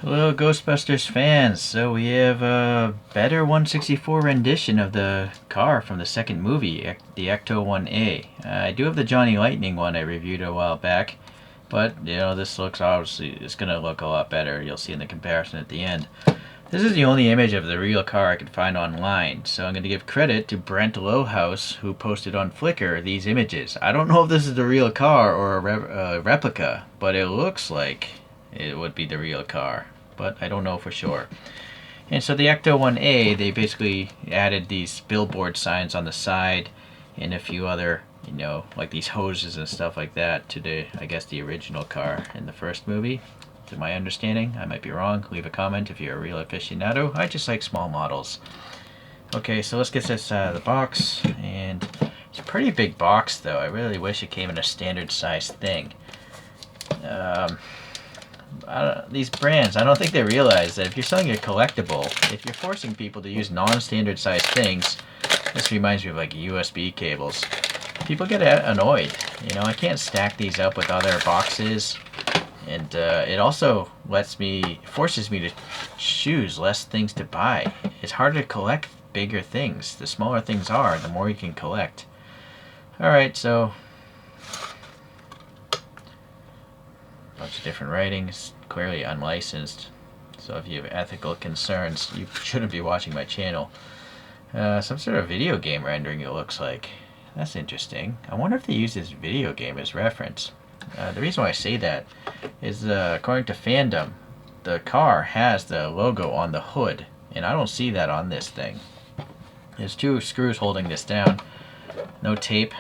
Hello, Ghostbusters fans. So we have a better 164 rendition of the car from the second movie, the Ecto 1A. I do have the Johnny Lightning one I reviewed a while back, but this looks obviously it's gonna look a lot better. You'll see in the comparison at the end. This is the only image of the real car I could find online, so I'm going to give credit to Brent Lowhouse, who posted on Flickr these images. I don't know if this is the real car or a replica, but it looks like it would be the real car, but I don't know for sure. And so the Ecto 1A, they basically added these billboard signs on the side and a few other, like these hoses and stuff like that to I guess, the original car in the first movie. To my understanding, I might be wrong. Leave a comment if you're a real aficionado. I just like small models. Okay, so let's get this out of the box. And it's a pretty big box, though. I really wish it came in a standard size thing. These brands, I don't think they realize that if you're selling a collectible, if you're forcing people to use non-standard size things, this reminds me of like USB cables. People get annoyed. I can't stack these up with other boxes. And it also forces me to choose less things to buy. It's harder to collect bigger things. The smaller things are, the more you can collect. Alright, so a bunch of different writings, clearly unlicensed. So if you have ethical concerns, you shouldn't be watching my channel. Some sort of video game rendering, it looks like. That's interesting. I wonder if they use this video game as reference. The reason why I say that is according to fandom, the car has the logo on the hood, and I don't see that on this thing. There's two screws holding this down, no tape.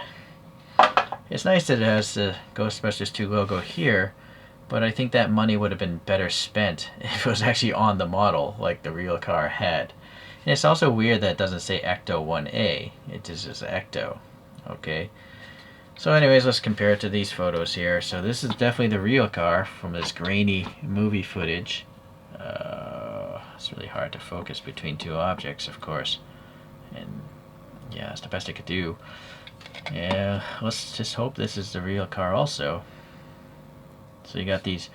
It's nice that it has the Ghostbusters 2 logo here, but I think that money would have been better spent if it was actually on the model like the real car had. And it's also weird that it doesn't say Ecto 1A, it just says Ecto. Okay. So anyways, let's compare it to these photos here. So this is definitely the real car from this grainy movie footage. It's really hard to focus between two objects, of course. And yeah, it's the best I could do. Yeah, let's just hope this is the real car also. So you got these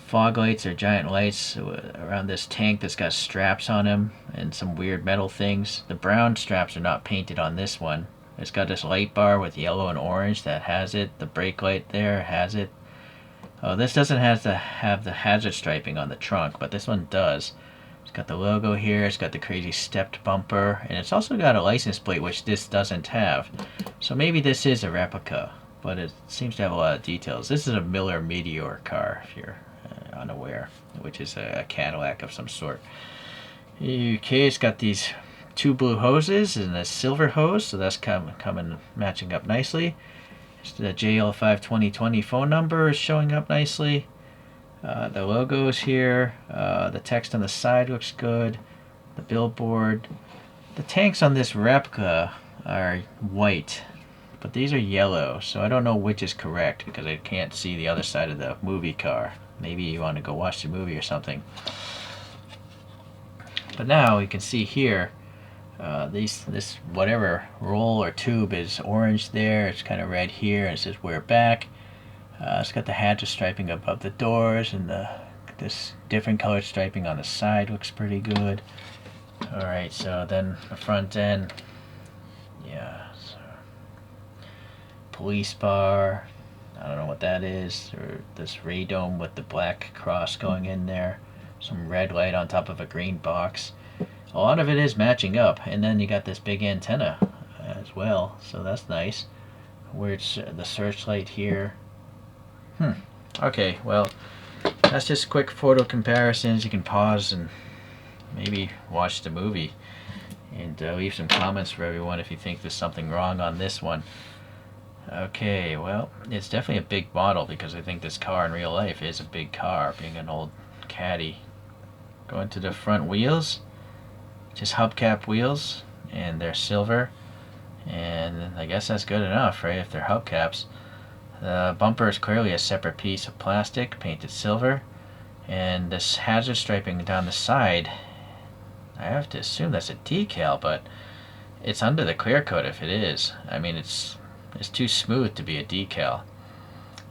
fog lights or giant lights around this tank that's got straps on them and some weird metal things. The brown straps are not painted on this one. It's got this light bar with yellow and orange that has it. The brake light there has it. Oh, this doesn't have the hazard striping on the trunk, but this one does. It's got the logo here. It's got the crazy stepped bumper, and it's also got a license plate, which this doesn't have. So maybe this is a replica, but it seems to have a lot of details. This is a Miller Meteor car, if you're unaware, which is a Cadillac of some sort. Okay, it's got these two blue hoses and a silver hose, so that's coming matching up nicely. The JL52020 phone number is showing up nicely. The logo is here. The text on the side looks good. The billboard. The tanks on this replica are white, but these are yellow, so I don't know which is correct because I can't see the other side of the movie car. Maybe you want to go watch the movie or something. But now you can see here, this whatever roll or tube is orange there. It's kind of red here, and it says we're back. It's got the hazard striping above the doors, and this different colored striping on the side looks pretty good. Alright, so then the front end, yeah, so police bar, I don't know what that is, or this radome with the black cross going in there, some red light on top of a green box. A lot of it is matching up, and then you got this big antenna as well, so that's nice. Where it's the searchlight here. Okay, well, that's just quick photo comparisons. You can pause and maybe watch the movie, and leave some comments for everyone if you think there's something wrong on this one. Okay, well, it's definitely a big model because I think this car in real life is a big car, being an old caddy. Going to the front wheels. Just hubcap wheels, and they're silver, and I guess that's good enough, right, if they're hubcaps. The bumper is clearly a separate piece of plastic painted silver, and this hazard striping down the side, I have to assume that's a decal, but it's under the clear coat if it is. I mean, it's too smooth to be a decal.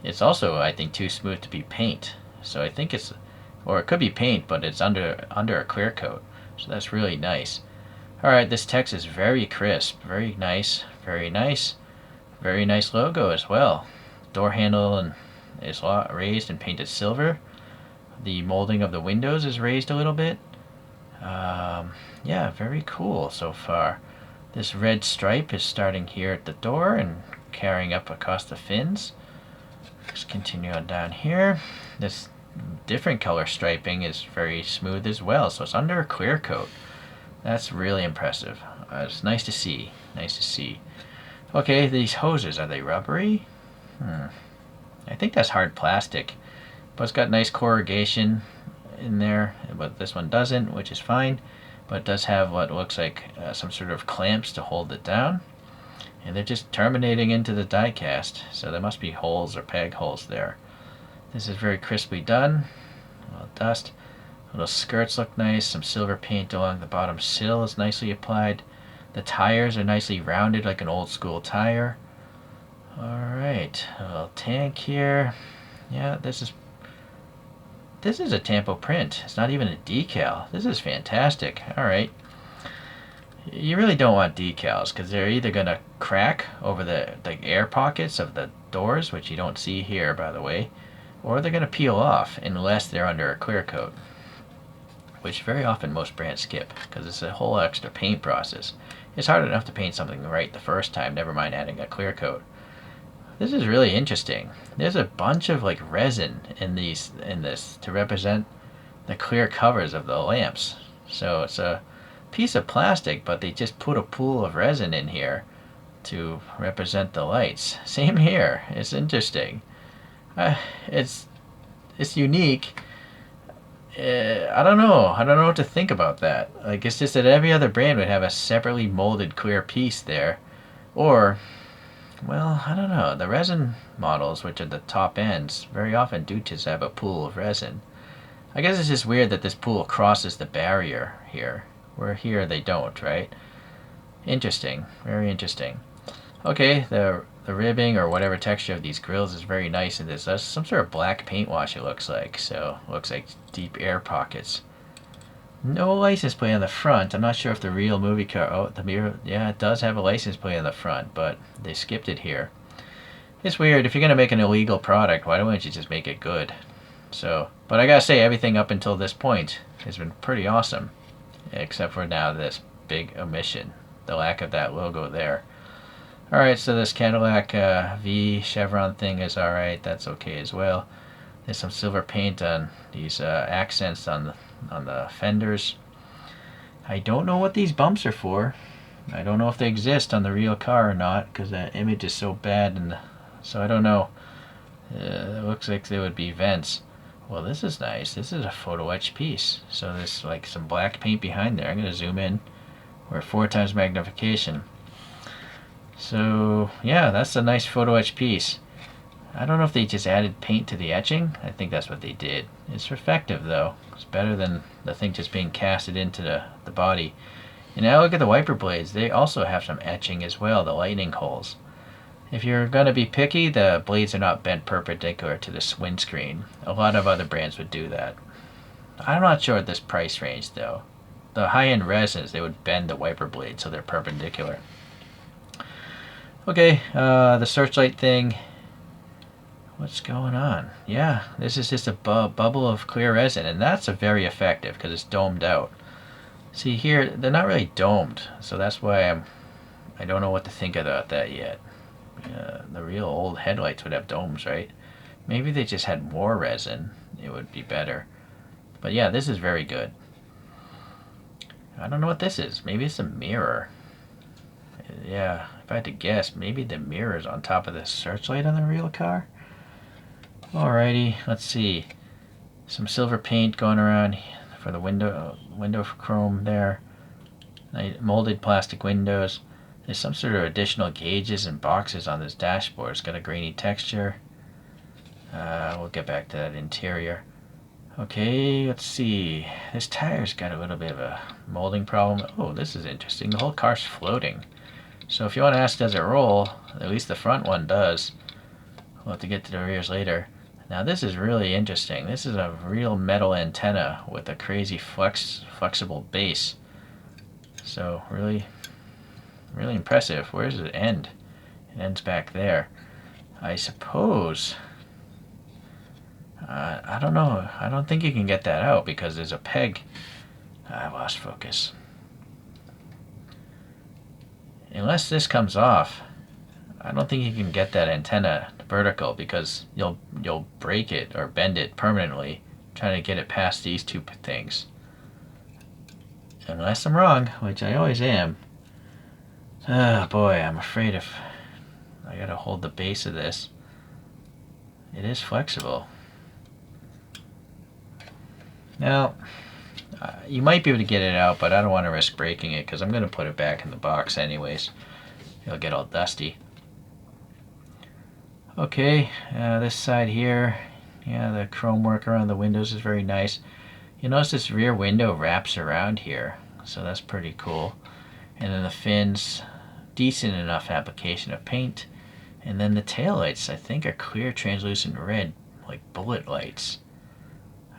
It's also, I think, too smooth to be paint, so I think it's Or it could be paint, but it's under a clear coat. So that's really nice. Alright, this text is very crisp. Very nice. Very nice. Very nice logo as well. Door handle is raised and painted silver. The molding of the windows is raised a little bit. Yeah, very cool so far. This red stripe is starting here at the door and carrying up across the fins. Just continue on down here. This different color striping is very smooth as well, so it's under a clear coat. That's really impressive. It's nice to see. Nice to see. Okay, these hoses, are they rubbery? I think that's hard plastic, but it's got nice corrugation in there, but this one doesn't, which is fine. But it does have what looks like some sort of clamps to hold it down, and they're just terminating into the die cast, so there must be holes or peg holes there. This is very crisply done. A little dust. Little skirts look nice. Some silver paint along the bottom sill is nicely applied. The tires are nicely rounded like an old school tire. Alright, a little tank here. Yeah, this is a tampo print. It's not even a decal. This is fantastic. Alright. You really don't want decals because they're either going to crack over the air pockets of the doors, which you don't see here by the way, or they're going to peel off unless they're under a clear coat, which very often most brands skip because it's a whole extra paint process. It's hard enough to paint something right the first time, never mind adding a clear coat. This is really interesting. There's a bunch of like resin in this to represent the clear covers of the lamps. So it's a piece of plastic, but they just put a pool of resin in here to represent the lights. Same here. It's interesting. It's unique. I don't know. I don't know what to think about that. Like, it's just that every other brand would have a separately molded clear piece there. Or, well, I don't know. The resin models, which are the top ends, very often do just have a pool of resin. I guess it's just weird that this pool crosses the barrier here, where here they don't, right? Interesting. Very interesting. Okay, the ribbing or whatever texture of these grills is very nice, and there's some sort of black paint wash it looks like, so looks like deep air pockets. No license plate on the front. I'm not sure if the real movie car, oh, the mirror, yeah, it does have a license plate on the front, but they skipped it here. It's weird. If you're gonna make an illegal product, why don't you just make it good? So, but I gotta say, everything up until this point has been pretty awesome, except for now this big omission, the lack of that logo there. Alright, so this Cadillac V chevron thing is alright. That's okay as well. There's some silver paint on these accents on the fenders. I don't know what these bumps are for. I don't know if they exist on the real car or not, because that image is so bad, and so I don't know. It looks like they would be vents. Well, this is nice. This is a photo etch piece. So there's like some black paint behind there. I'm going to zoom in. We're 4x magnification. So yeah, that's a nice photo etch piece. I don't know if they just added paint to the etching. I think that's what they did. It's effective though. It's better than the thing just being casted into the body. And now look at the wiper blades. They also have some etching as well, the lightning holes. If you're going to be picky, the blades are not bent perpendicular to the windscreen. A lot of other brands would do that. I'm not sure at this price range though. The high-end resins, they would bend the wiper blade so they're perpendicular. Okay, the searchlight thing. What's going on? Yeah, this is just a bubble of clear resin, and that's a very effective because it's domed out. See here, they're not really domed, so that's why I don't know what to think about that yet. The real old headlights would have domes, right? Maybe they just had more resin. It would be better. But yeah, this is very good. I don't know what this is. Maybe it's a mirror. Yeah, if I had to guess, maybe the mirror's on top of the searchlight on the real car. Alrighty, let's see. Some silver paint going around for the window chrome there. Molded plastic windows. There's some sort of additional gauges and boxes on this dashboard. It's got a grainy texture. We'll get back to that interior. Okay, let's see. This tire's got a little bit of a molding problem. Oh, this is interesting. The whole car's floating. So if you want to ask, does it roll? At least the front one does. We'll have to get to the rears later. And Now this is really interesting. This is a real metal antenna with a crazy flexible base. So really, really impressive. Where does it end? It ends back there. I suppose, I don't know. I don't think you can get that out because there's a peg. I lost focus. Unless this comes off, I don't think you can get that antenna vertical because you'll break it or bend it permanently trying to get it past these two things. Unless I'm wrong, which I always am. Oh boy, I'm afraid if I gotta hold the base of this. It is flexible. Now, you might be able to get it out, but I don't want to risk breaking it because I'm going to put it back in the box anyways. It'll get all dusty. Okay, this side here, yeah, the chrome work around the windows is very nice. You notice this rear window wraps around here, so that's pretty cool. And then the fins, decent enough application of paint. And then the taillights, I think, are clear translucent red, like bullet lights.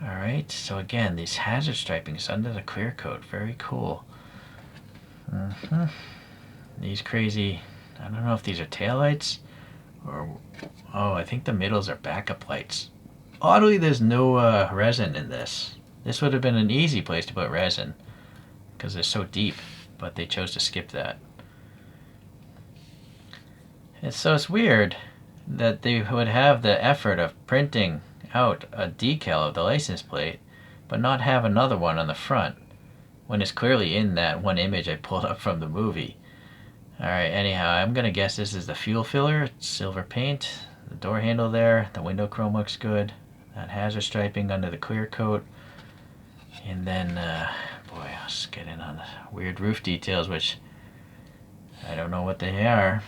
Alright, so again, these hazard stripings under the clear coat, very cool. These crazy, I don't know if these are taillights or, oh, I think the middles are backup lights. Oddly, there's no resin in this. This would have been an easy place to put resin because they're so deep, but they chose to skip that. And so it's weird that they would have the effort of printing out a decal of the license plate but not have another one on the front when it's clearly in that one image I pulled up from the movie. Alright, anyhow, I'm gonna guess this is the fuel filler. It's silver paint, the door handle there, the window chrome looks good, that hazard striping under the clear coat, and then boy, let's get in on the weird roof details, which I don't know what they are.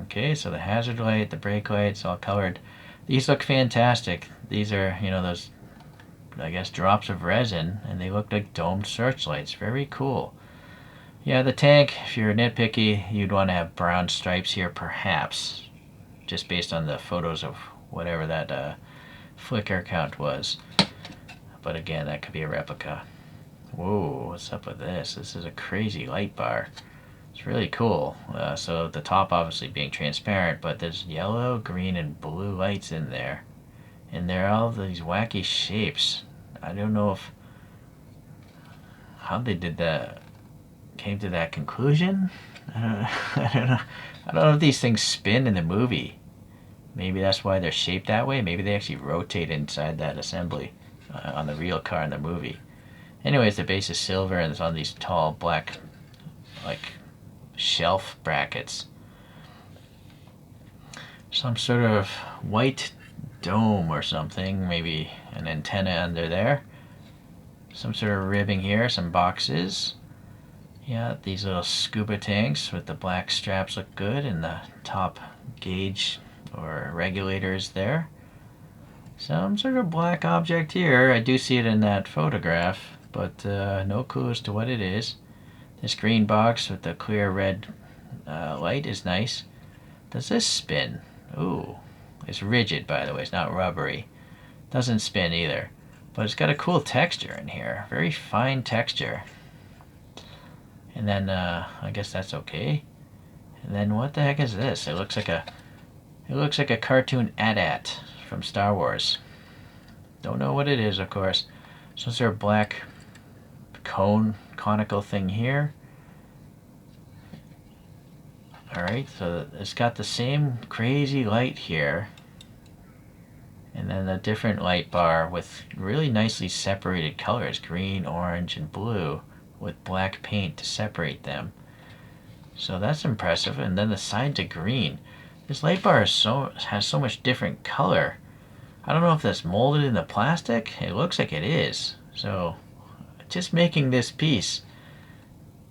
Okay, so the hazard light, the brake lights, all colored. These look fantastic. These are, you know, those, I guess, drops of resin, and they look like domed searchlights. Very cool. Yeah, the tank, if you're nitpicky, you'd want to have brown stripes here, perhaps, just based on the photos of whatever that flicker count was. But again, that could be a replica. Whoa, what's up with this? This is a crazy light bar. It's really cool. So the top obviously being transparent, but there's yellow, green, and blue lights in there. And they're all these wacky shapes. I don't know how they did that, came to that conclusion. I don't know. I don't know if these things spin in the movie. Maybe that's why they're shaped that way. Maybe they actually rotate inside that assembly on the real car in the movie. Anyways, the base is silver and it's on these tall black, like, shelf brackets. Some sort of white dome or something, maybe an antenna under there. Some sort of ribbing here, some boxes. Yeah, these little scuba tanks with the black straps look good, and the top gauge or regulator is there. Some sort of black object here. I do see it in that photograph, but no clue as to what it is. This green box with the clear red light is nice. Does this spin? Ooh, it's rigid, by the way. It's not rubbery. Doesn't spin either. But it's got a cool texture in here. Very fine texture. And then I guess that's okay. And then what the heck is this? It looks like a cartoon AT-AT from Star Wars. Don't know what it is, of course. Some sort of black conical thing here. Alright, so it's got the same crazy light here. And then a different light bar with really nicely separated colors, green, orange, and blue, with black paint to separate them. So that's impressive. And then the sides are green. This light bar has so much different color. I don't know if that's molded in the plastic. It looks like it is. So just making this piece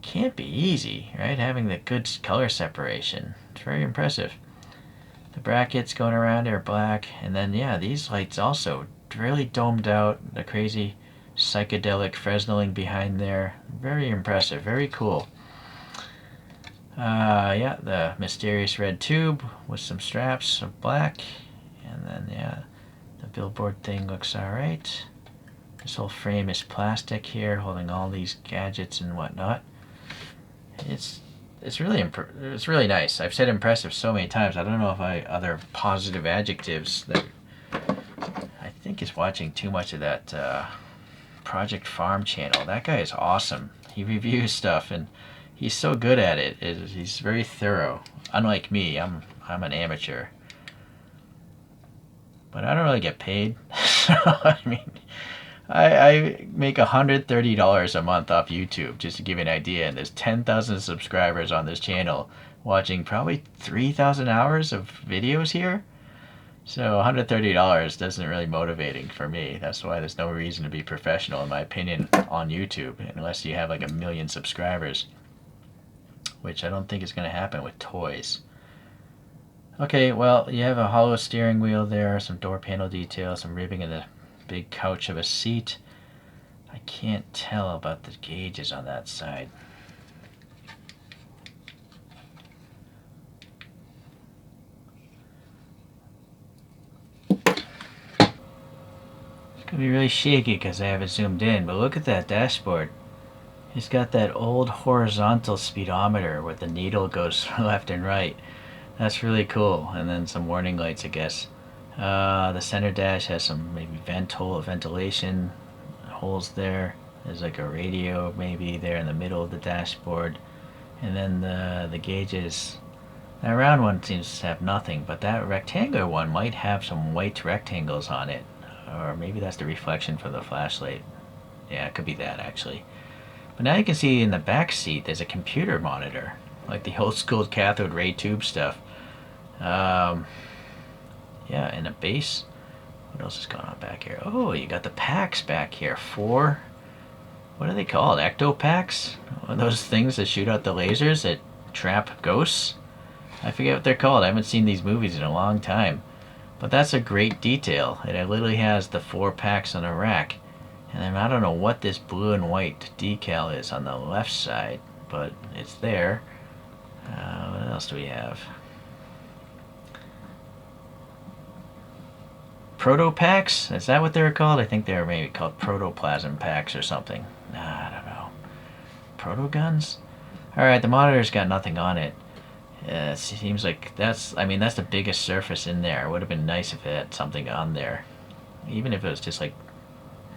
can't be easy, right? Having the good color separation. It's very impressive. The brackets going around are black, and then yeah, these lights also really domed out. The crazy psychedelic Fresneling behind there. Very impressive, very cool. Yeah, the mysterious red tube with some straps of black, And then, yeah, the billboard thing looks alright. This whole frame is plastic here, holding all these gadgets and whatnot. It's really nice. I've said impressive so many times. I don't know if other positive adjectives that I think is watching too much of that Project Farm channel. That guy is awesome. He reviews stuff and he's so good at it. He's very thorough. Unlike me, I'm an amateur. But I don't really get paid. So I mean, I make $130 a month off YouTube, just to give you an idea. And there's 10,000 subscribers on this channel watching probably 3,000 hours of videos here. So $130 isn't really motivating for me. That's why there's no reason to be professional, in my opinion, on YouTube, unless you have like 1 million subscribers, which I don't think is going to happen with toys. Okay, well, you have a hollow steering wheel there, some door panel details, some ribbing in the big couch of a seat. I can't tell about the gauges on that side. It's gonna be really shaky because I haven't zoomed in, but look at that dashboard. It's got that old horizontal speedometer where the needle goes left and right. That's really cool. And then some warning lights, I guess. The center dash has some maybe ventilation holes there. There's like a radio maybe there in the middle of the dashboard. And then the gauges. That round one seems to have nothing, but that rectangular one might have some white rectangles on it. Or maybe that's the reflection from the flashlight. Yeah, it could be that actually. But now you can see in the back seat there's a computer monitor, like the old school cathode ray tube stuff. Yeah, and a base. What else is going on back here? Oh, you got the packs back here. 4, what are they called? Ecto packs? One of those things that shoot out the lasers that trap ghosts? I forget what they're called. I haven't seen these movies in a long time. But that's a great detail. And it literally has the 4 packs on a rack. And then I don't know what this blue and white decal is on the left side, but it's there. What else do we have? Proto packs? Is that what they were called? I think they were maybe called protoplasm packs or something. Nah, I don't know. Proto guns? Alright, the monitor's got nothing on it. It seems like that's the biggest surface in there. It would have been nice if it had something on there. Even if it was just like,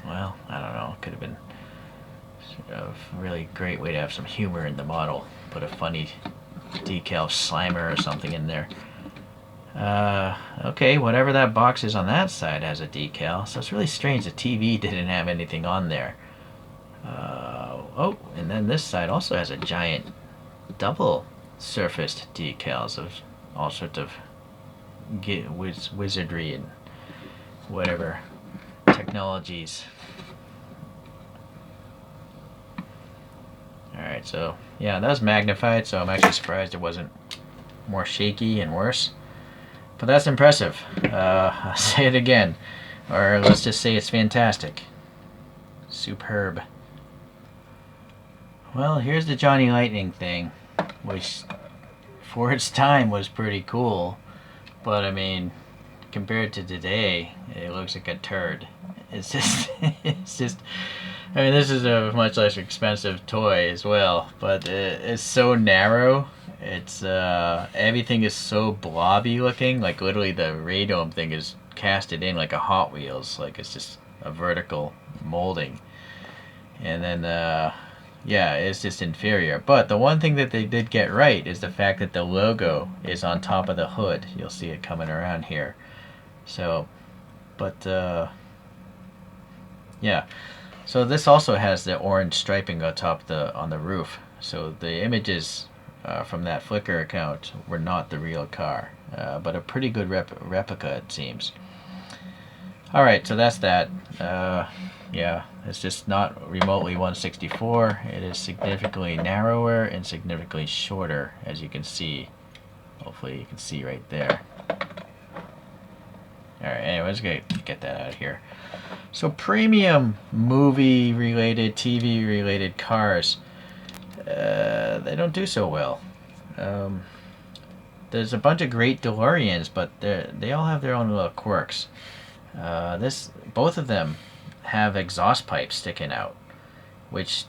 well, I don't know. It could have been a really great way to have some humor in the model. Put a funny decal Slimer or something in there. Okay, whatever that box is on that side has a decal. So it's really strange the TV didn't have anything on there. Oh, and then this side also has a giant double surfaced decals of all sorts of wizardry and whatever technologies. Alright, so yeah, that was magnified, so I'm actually surprised it wasn't more shaky and worse. But that's impressive. I'll say it again. Or let's just say it's fantastic. Superb. Well, here's the Johnny Lightning thing, which for its time was pretty cool. But I mean, compared to today, it looks like a turd. It's just, I mean, this is a much less expensive toy as well, but it's so narrow. It's everything is so blobby looking. Like literally, the radome thing is casted in like a Hot Wheels. Like it's just a vertical molding, and then yeah, it's just inferior. But the one thing that they did get right is the fact that the logo is on top of the hood. You'll see it coming around here. So, but yeah. So this also has the orange striping on top on the roof. So the images from that Flickr account were not the real car, but a pretty good replica it seems. All right, so that's that. Yeah, it's just not remotely 1/64. It is significantly narrower and significantly shorter, as you can see. Hopefully you can see right there. Alright, anyways, get that out of here. So premium movie-related, TV-related cars, they don't do so well. there's a bunch of great DeLoreans, but they all have their own little quirks. Both of them have exhaust pipes sticking out, which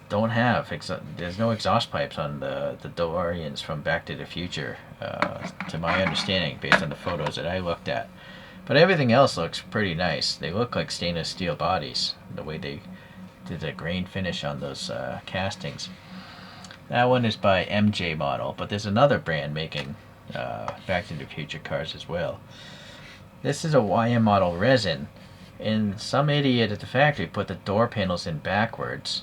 don't have. There's no exhaust pipes on the DeLoreans from Back to the Future, to my understanding, based on the photos that I looked at. But everything else looks pretty nice. They look like stainless steel bodies, the way they did the grain finish on those castings. That one is by MJ Model, but there's another brand making Back to the Future cars as well. This is a YM Model resin, and some idiot at the factory put the door panels in backwards.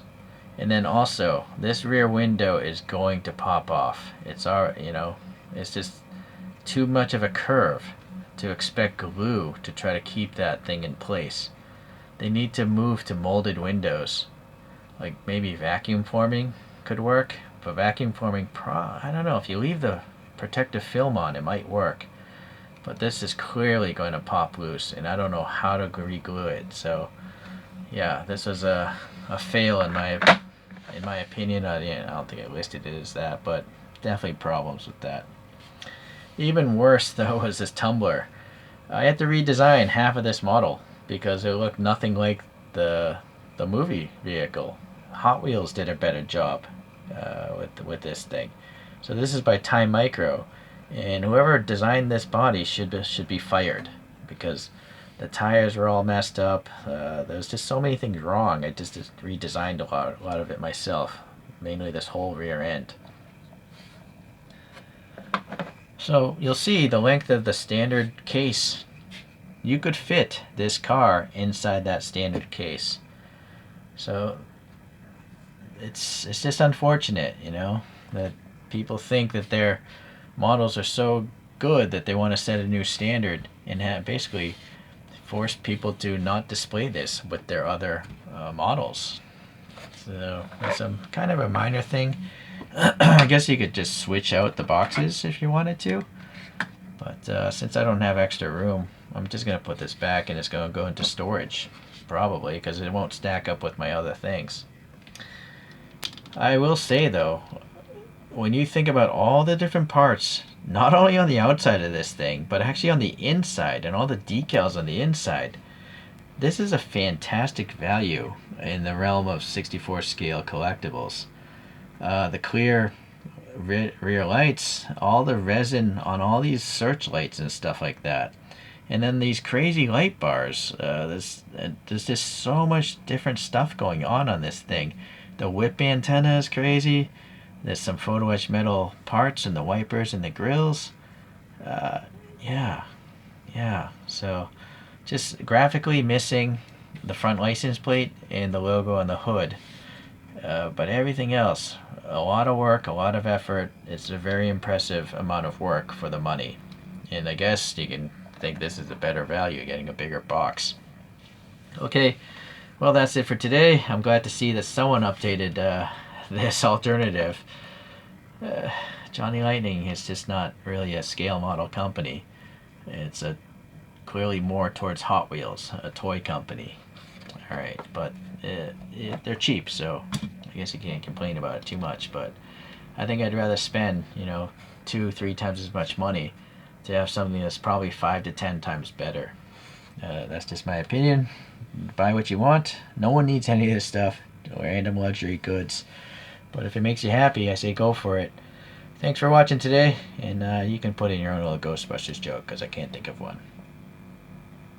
And then also, this rear window is going to pop off. It's just too much of a curve to expect glue to try to keep that thing in place. They need to move to molded windows. Like maybe vacuum forming could work, but vacuum forming, I don't know. If you leave the protective film on, it might work. But this is clearly going to pop loose, and I don't know how to re-glue it. So, yeah, this was a fail in my opinion. I don't think I listed it as that, but definitely problems with that. Even worse, though, was this tumbler. I had to redesign half of this model because it looked nothing like the movie vehicle. Hot Wheels did a better job with this thing. So this is by Time Micro, and whoever designed this body should be fired because the tires were all messed up. There's just so many things wrong. I just redesigned a lot of it myself, mainly this whole rear end. So you'll see the length of the standard case. You could fit this car inside that standard case. So it's just unfortunate, that people think that their models are so good that they want to set a new standard and basically force people to not display this with their other models. So it's kind of a minor thing. I guess you could just switch out the boxes if you wanted to. But since I don't have extra room, I'm just going to put this back and it's going to go into storage. Probably, because it won't stack up with my other things. I will say, though, when you think about all the different parts, not only on the outside of this thing, but actually on the inside and all the decals on the inside, this is a fantastic value in the realm of 64 scale collectibles. The clear rear lights, all the resin on all these searchlights and stuff like that. And then these crazy light bars. There's just so much different stuff going on this thing. The whip antenna is crazy. There's some photo etch metal parts and the wipers and the grills. Yeah. So just graphically missing the front license plate and the logo on the hood. But everything else, a lot of work, a lot of effort. It's a very impressive amount of work for the money. And I guess you can think this is a better value, getting a bigger box. Okay, well, that's it for today. I'm glad to see that someone updated this alternative. Johnny Lightning is just not really a scale model company. It's clearly more towards Hot Wheels, a toy company. Alright, but they're cheap, so I guess you can't complain about it too much. But I think I'd rather spend 2-3 times as much money to have something that's probably 5 to 10 times better. That's just my opinion. Buy what you want. No one needs any of this stuff. Random luxury goods. But if it makes you happy, I say go for it. Thanks for watching today, and you can put in your own little Ghostbusters joke because I can't think of one.